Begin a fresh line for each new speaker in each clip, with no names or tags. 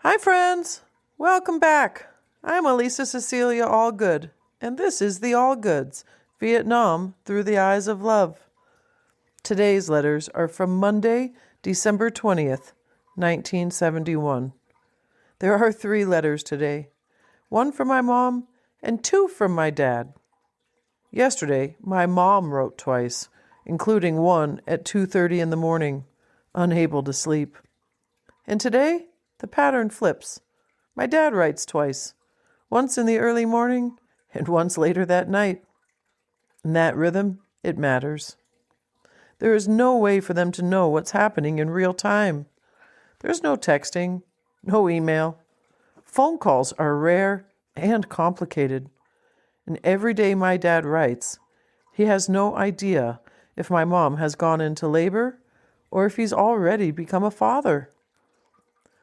Hi, friends. Welcome back. I'm Elisa Cecilia Allgood, and this is the Allgoods, Vietnam through the eyes of love. Today's letters are from Monday, December 20th, 1971. There are 3 letters today, 1 from my mom and 2 from my dad. Yesterday, my mom wrote twice, including one at 2:30 in the morning, unable to sleep. And today, the pattern flips. My dad writes twice, once in the early morning and once later that night. In that rhythm, it matters. There is no way for them to know what's happening in real time. There's no texting, no email. Phone calls are rare and complicated. And every day my dad writes, he has no idea if my mom has gone into labor or if he's already become a father.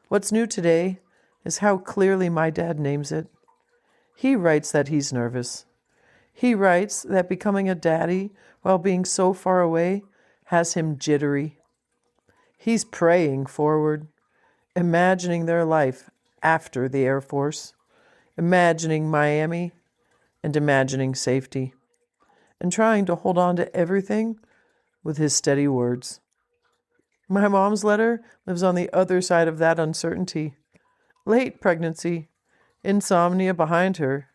What's new today is how clearly my dad names it. He writes that he's nervous. He writes that becoming a daddy while being so far away has him jittery. He's praying forward, imagining their life after the Air Force, imagining Miami, and imagining safety, and trying to hold on to everything with his steady words. My mom's letter lives on the other side of that uncertainty. Late pregnancy, insomnia behind her,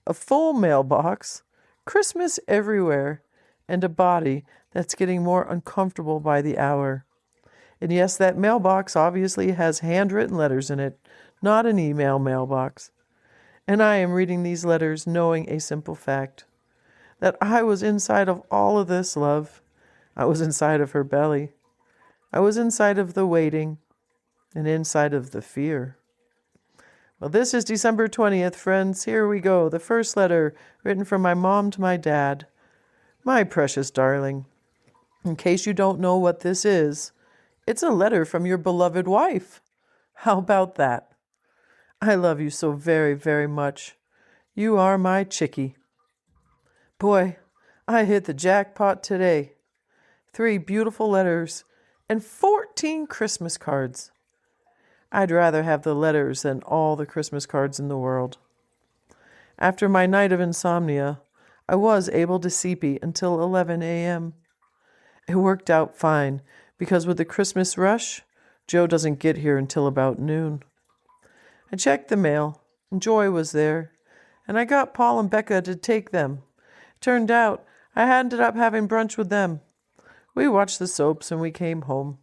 a full mailbox, Christmas everywhere, and a body that's getting more uncomfortable by the hour. And yes, that mailbox obviously has handwritten letters in it, not an email mailbox. And I am reading these letters knowing a simple fact, that I was inside of all of this love. I was inside of her belly. I was inside of the waiting and inside of the fear. Well, this is December 20th, friends. Here we go. The first letter written from my mom to my dad. My precious darling, in case you don't know what this is, it's a letter from your beloved wife. How about that? I love you so very, very much. You are my chickie. Boy, I hit the jackpot today. 3 beautiful letters and 14 Christmas cards. I'd rather have the letters than all the Christmas cards in the world. After my night of insomnia, I was able to sleepy until 11 a.m. It worked out fine because with the Christmas rush, Joe doesn't get here until about noon. I checked the mail, and Joy was there, and I got Paul and Becca to take them. Turned out I ended up having brunch with them. We watched the soaps and we came home.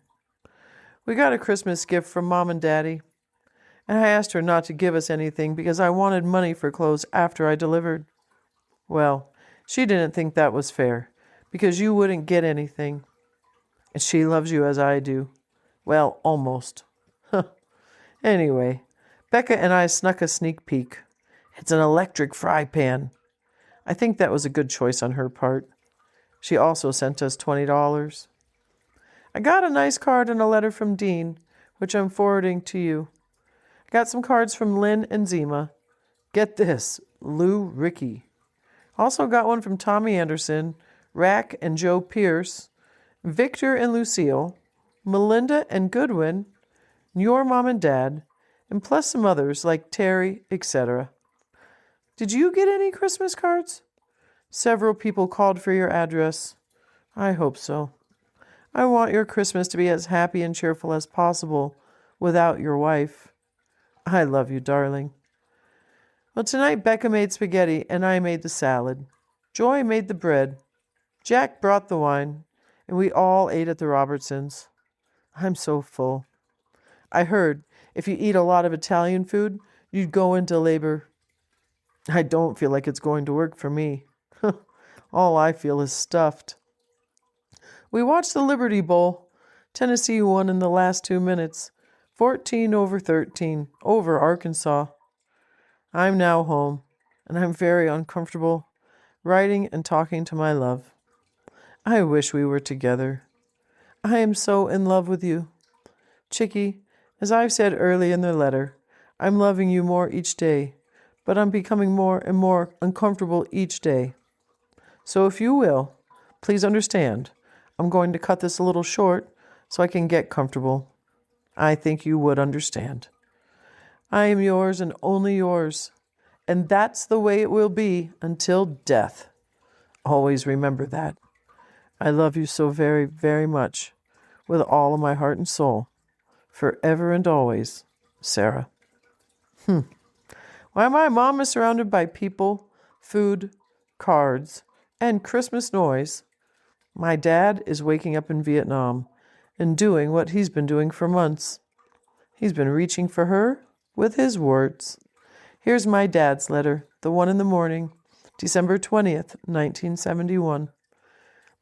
We got a Christmas gift from Mom and Daddy, and I asked her not to give us anything because I wanted money for clothes after I delivered. Well, she didn't think that was fair because you wouldn't get anything. And she loves you as I do. Well, almost. Anyway, Becca and I snuck a sneak peek. It's an electric fry pan. I think that was a good choice on her part. She also sent us $20. I got a nice card and a letter from Dean, which I'm forwarding to you. I got some cards from Lynn and Zima. Get this, Lou Ricky. Also got one from Tommy Anderson, Rack and Joe Pierce, Victor and Lucille, Melinda and Goodwin, your mom and dad, and plus some others like Terry, etc. Did you get any Christmas cards? Several people called for your address. I hope so. I want your Christmas to be as happy and cheerful as possible without your wife. I love you, darling. Well, tonight Becca made spaghetti and I made the salad. Joy made the bread. Jack brought the wine, and we all ate at the Robertsons. I'm so full. I heard if you eat a lot of Italian food, you'd go into labor. I don't feel like it's going to work for me. All I feel is stuffed. We watched the Liberty Bowl. Tennessee won in the last 2 minutes, 14-13, over Arkansas. I'm now home, and I'm very uncomfortable, writing and talking to my love. I wish we were together. I am so in love with you. Chickie, as I've said early in the letter, I'm loving you more each day, but I'm becoming more and more uncomfortable each day. So if you will, please understand, I'm going to cut this a little short so I can get comfortable. I think you would understand. I am yours and only yours. And that's the way it will be until death. Always remember that. I love you so very, very much, with all of my heart and soul, forever and always, Sarah. While my mom is surrounded by people, food, cards, and Christmas noise, my dad is waking up in Vietnam and doing what he's been doing for months. He's been reaching for her with his words. Here's my dad's letter, the one in the morning, December 20th, 1971.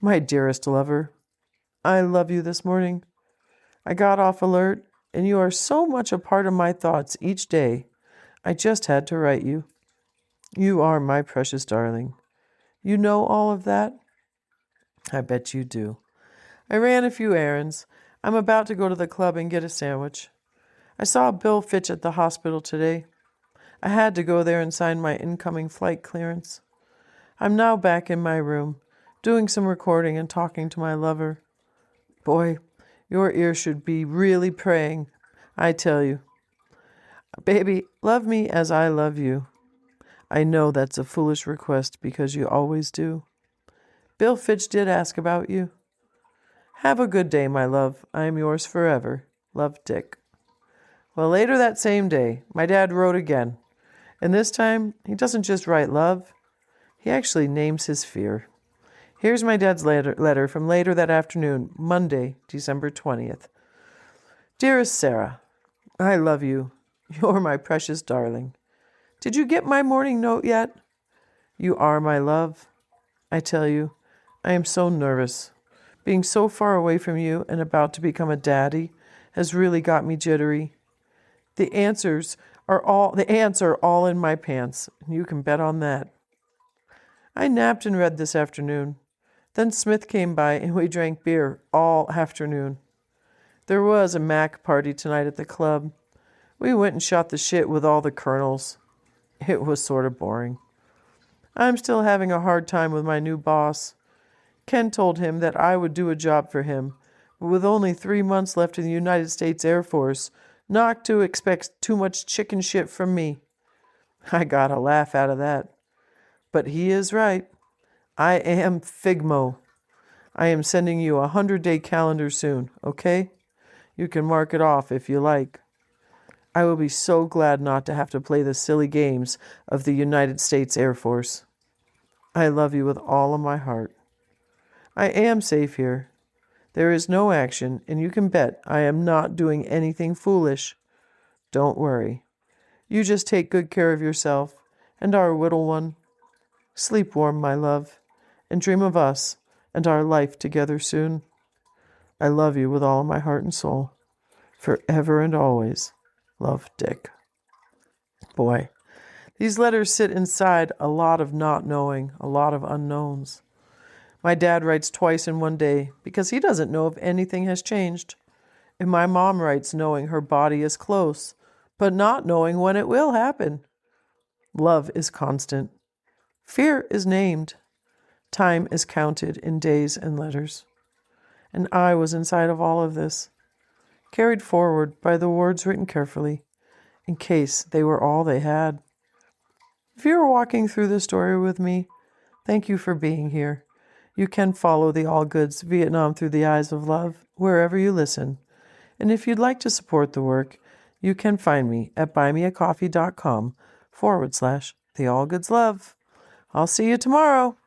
My dearest lover, I love you this morning. I got off alert, and you are so much a part of my thoughts each day. I just had to write you. You are my precious darling. You know all of that? I bet you do. I ran a few errands. I'm about to go to the club and get a sandwich. I saw Bill Fitch at the hospital today. I had to go there and sign my incoming flight clearance. I'm now back in my room, doing some recording and talking to my lover. Boy, your ears should be really praying, I tell you. Baby, love me as I love you. I know that's a foolish request because you always do. Bill Fitch did ask about you. Have a good day, my love. I am yours forever. Love, Dick. Well, later that same day, my dad wrote again. And this time, he doesn't just write love. He actually names his fear. Here's my dad's letter from later that afternoon, Monday, December 20th. Dearest Sarah, I love you. You're my precious darling. Did you get my morning note yet? You are my love. I tell you, I am so nervous. Being so far away from you and about to become a daddy has really got me jittery. The ants are all in my pants. You can bet on that. I napped and read this afternoon. Then Smith came by and we drank beer all afternoon. There was a Mac party tonight at the club. We went and shot the shit with all the colonels. It was sort of boring. I'm still having a hard time with my new boss. Ken told him that I would do a job for him, but with only 3 months left in the United States Air Force, not to expect too much chicken shit from me. I got a laugh out of that. But he is right. I am Figmo. I am sending you a 100-day calendar soon, okay? You can mark it off if you like. I will be so glad not to have to play the silly games of the United States Air Force. I love you with all of my heart. I am safe here. There is no action, and you can bet I am not doing anything foolish. Don't worry. You just take good care of yourself and our little one. Sleep warm, my love, and dream of us and our life together soon. I love you with all of my heart and soul, forever and always. Love, Dick. Boy, these letters sit inside a lot of not knowing, a lot of unknowns. My dad writes twice in one day because he doesn't know if anything has changed. And my mom writes knowing her body is close, but not knowing when it will happen. Love is constant. Fear is named. Time is counted in days and letters. And I was inside of all of this, carried forward by the words written carefully, in case they were all they had. If you are walking through this story with me, thank you for being here. You can follow the Allgoods Vietnam Through the Eyes of Love wherever you listen. And if you'd like to support the work, you can find me at buymeacoffee.com/The Allgoods Love. I'll see you tomorrow.